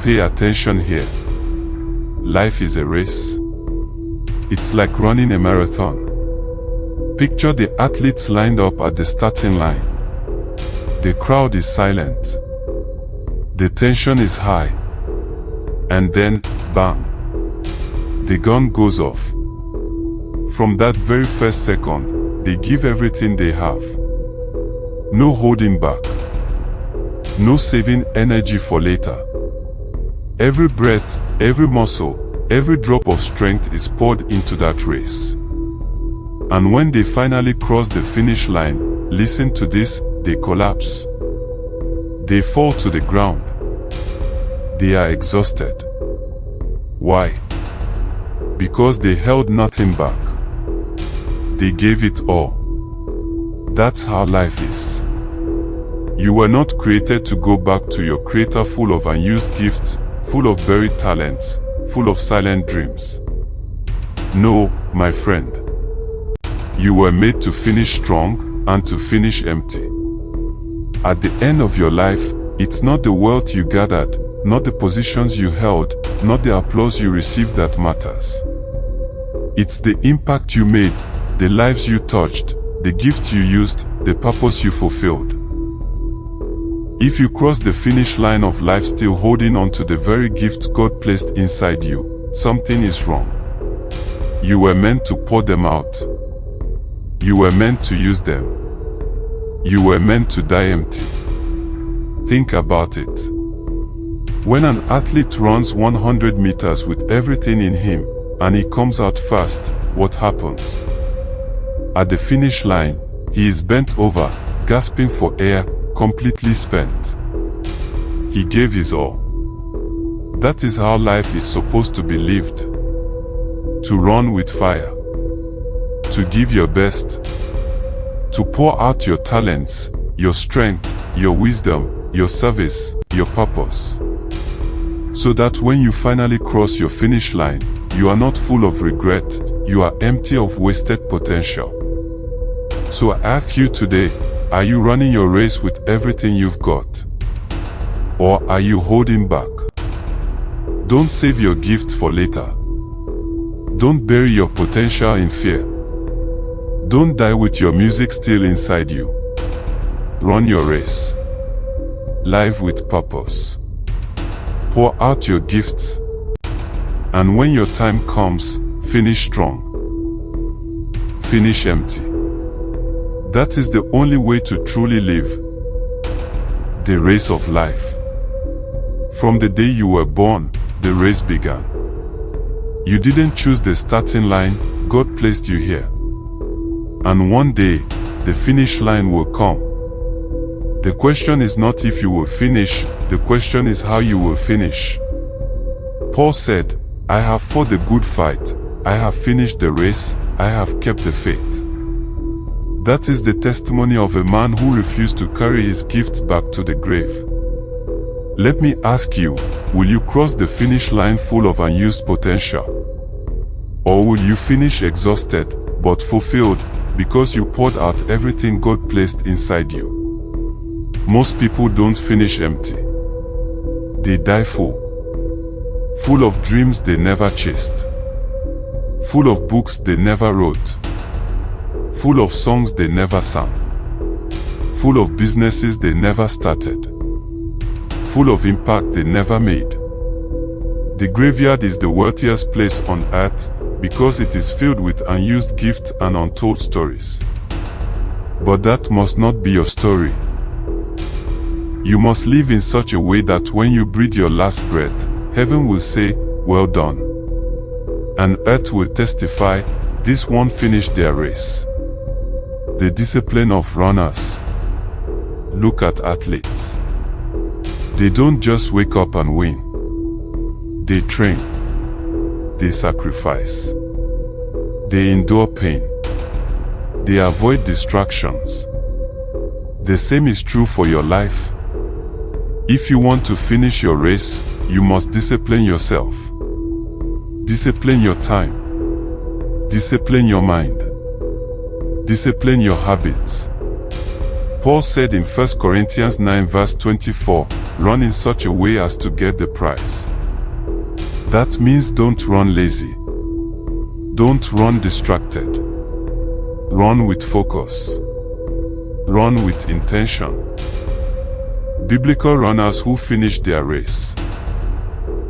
pay attention here. Life is a race. It's like running a marathon. Picture the athletes lined up at the starting line. The crowd is silent. The tension is high. And then, bang! The gun goes off. From that very first second, they give everything they have. No holding back. No saving energy for later. Every breath, every muscle, every drop of strength is poured into that race. And when they finally cross the finish line, listen to this, they collapse. They fall to the ground. They are exhausted. Why? Because they held nothing back. They gave it all. That's how life is. You were not created to go back to your Creator full of unused gifts, full of buried talents, full of silent dreams. No, my friend. You were made to finish strong and to finish empty. At the end of your life, it's not the wealth you gathered, not the positions you held, not the applause you received that matters. It's the impact you made, the lives you touched, the gifts you used, the purpose you fulfilled. If you cross the finish line of life still holding on to the very gifts God placed inside you, something is wrong. You were meant to pour them out. You were meant to use them. You were meant to die empty. Think about it. When an athlete runs 100 meters with everything in him, and he comes out fast, what happens? At the finish line, he is bent over, gasping for air, completely spent. He gave his all. That is how life is supposed to be lived. To run with fire. To give your best. To pour out your talents, your strength, your wisdom, your service, your purpose. So that when you finally cross your finish line, you are not full of regret, you are empty of wasted potential. So I ask you today, are you running your race with everything you've got? Or are you holding back? Don't save your gift for later. Don't bury your potential in fear. Don't die with your music still inside you. Run your race. Live with purpose. Pour out your gifts. And when your time comes, finish strong. Finish empty. That is the only way to truly live the race of life. From the day you were born, the race began. You didn't choose the starting line, God placed you here. And one day, the finish line will come. The question is not if you will finish, the question is how you will finish. Paul said, I have fought the good fight, I have finished the race, I have kept the faith. That is the testimony of a man who refused to carry his gift back to the grave. Let me ask you, will you cross the finish line full of unused potential? Or will you finish exhausted, but fulfilled, because you poured out everything God placed inside you? Most people don't finish empty. They die full. Full of dreams they never chased. Full of books they never wrote. Full of songs they never sang. Full of businesses they never started. Full of impact they never made. The graveyard is the wealthiest place on earth because it is filled with unused gifts and untold stories. But that must not be your story. You must live in such a way that when you breathe your last breath, heaven will say, well done. And earth will testify, this one finished their race. The discipline of runners. Look at athletes. They don't just wake up and win. They train. They sacrifice. They endure pain. They avoid distractions. The same is true for your life. If you want to finish your race, you must discipline yourself. Discipline your time. Discipline your mind. Discipline your habits. Paul said in 1 Corinthians 9 verse 24, run in such a way as to get the prize. That means don't run lazy. Don't run distracted. Run with focus. Run with intention. Biblical runners who finished their race.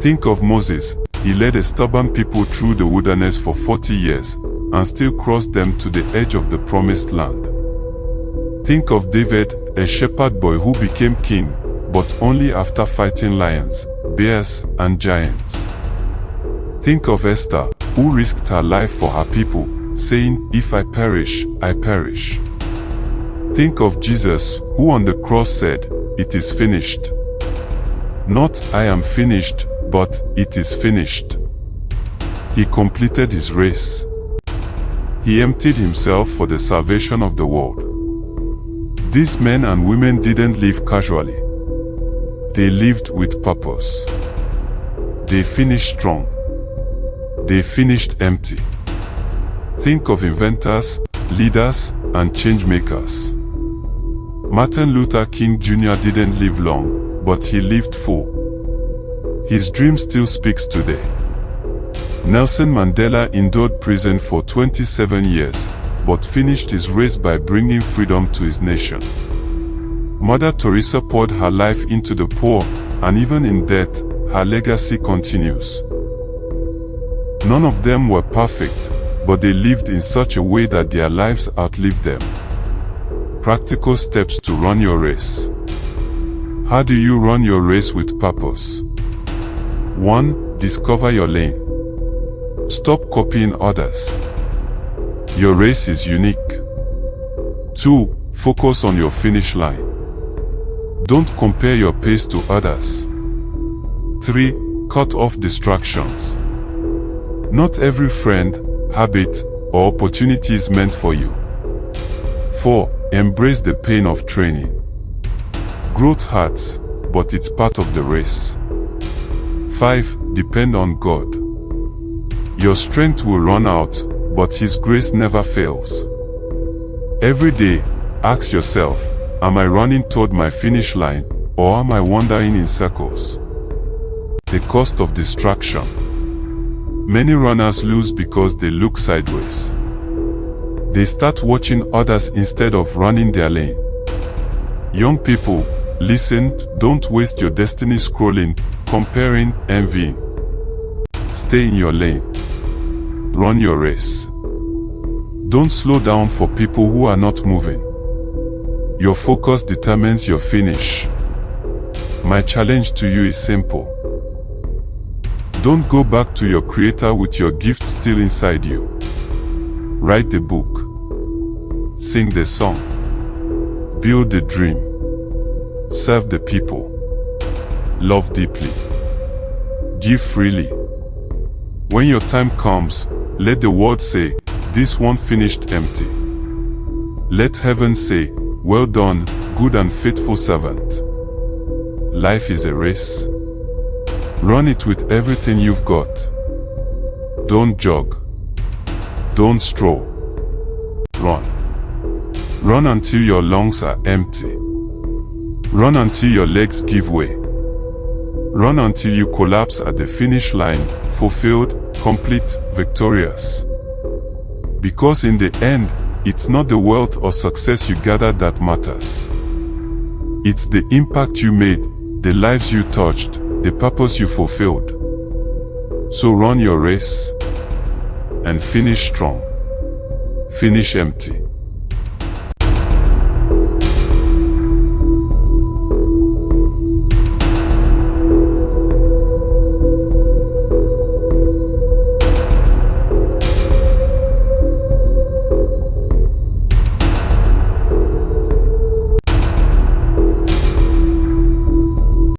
Think of Moses. He led a stubborn people through the wilderness for 40 years and still crossed them to the edge of the promised land. Think of David, a shepherd boy who became king, but only after fighting lions, bears, and giants. Think of Esther, who risked her life for her people, saying, if I perish, I perish. Think of Jesus, who on the cross said, it is finished. Not, I am finished, but, it is finished. He completed his race. He emptied himself for the salvation of the world. These men and women didn't live casually. They lived with purpose. They finished strong. They finished empty. Think of inventors, leaders, and change makers. Martin Luther King Jr. didn't live long, but he lived full. His dream still speaks today. Nelson Mandela endured prison for 27 years, but finished his race by bringing freedom to his nation. Mother Teresa poured her life into the poor, and even in death, her legacy continues. None of them were perfect, but they lived in such a way that their lives outlived them. Practical steps to run your race. How do you run your race with purpose? 1. Discover your lane. Stop copying others. Your race is unique. 2. Focus on your finish line. Don't compare your pace to others. 3. Cut off distractions. Not every friend, habit, or opportunity is meant for you. 4. Embrace the pain of training. Growth hurts, but it's part of the race. 5. Depend on God. Your strength will run out, but His grace never fails. Every day, ask yourself, am I running toward my finish line, or am I wandering in circles? The cost of distraction. Many runners lose because they look sideways. They start watching others instead of running their lane. Young people, listen, don't waste your destiny scrolling, comparing, envying. Stay in your lane. Run your race. Don't slow down for people who are not moving. Your focus determines your finish. My challenge to you is simple. Don't go back to your Creator with your gift still inside you. Write the book. Sing the song. Build the dream. Serve the people. Love deeply. Give freely. When your time comes, let the world say, this one finished empty. Let heaven say, well done, good and faithful servant. Life is a race. Run it with everything you've got. Don't jog. Don't stroll. Run. Run until your lungs are empty. Run until your legs give way. Run until you collapse at the finish line, fulfilled, complete, victorious. Because in the end, it's not the wealth or success you gather that matters. It's the impact you made, the lives you touched, the purpose you fulfilled. So run your race and finish strong. Finish empty.